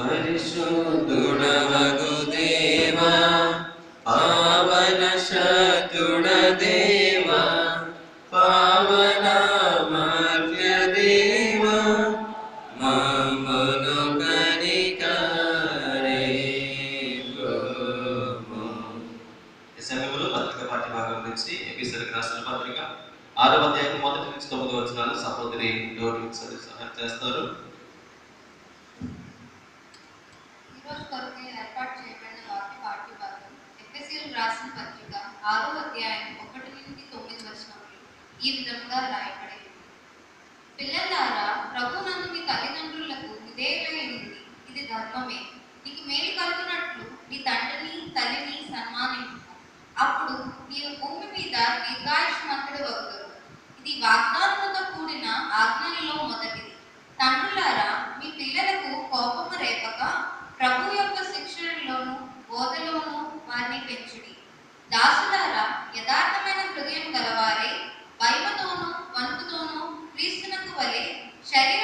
పరిశుద్ధుడవగు దేవా, పావన శక్తుడ దేవా, పావన మర్య దేవా, మమ్మను కనికరింపుము. ఈ సమయంలో పత్రిక పాఠ్య భాగం నుంచి ఎఫెసీయులకు రాసిన పత్రిక 6వ అధ్యాయం 1 నుంచి 9 వచనాలు సహోదరి డోరి సహాయం చేస్తారు. ఈరోజు కొరకు ఏర్పాటు చేయబడిన వాక్య పాఠ్య భాగం ఎఫెసీయులకు రాసిన పత్రిక 6వ అధ్యాయం 1 నుండి 9 వచనములు ఈ విధంగా రాయబడి ఉంది. పిల్లలారా, ప్రభువునందు మీ తల్లిదండ్రులకు విధేయులై ఉండి, ఇది ధర్మమే. నీకు మేలు కలుగునట్లు నీ తండ్రిని తల్లిని సన్మానించు, అప్పుడు నీవు భూమి మీద దీర్ఘాయుష్మంతుడు వగుదువు. ఇది వాగ్దానముతో కూడిన ఆజ్ఞలలో మొదటిది. తండ్రులారా, మీ పిల్లలకు కోపము రేపక ప్రభు యొక్క శిక్షణలోను బోధలోను వారిని పెంచుడి. దాసులారా, యథార్థమైన హృదయం గలవారే భయముతోనూ వణుకుతోనూ క్రీస్తునకు వలె శరీర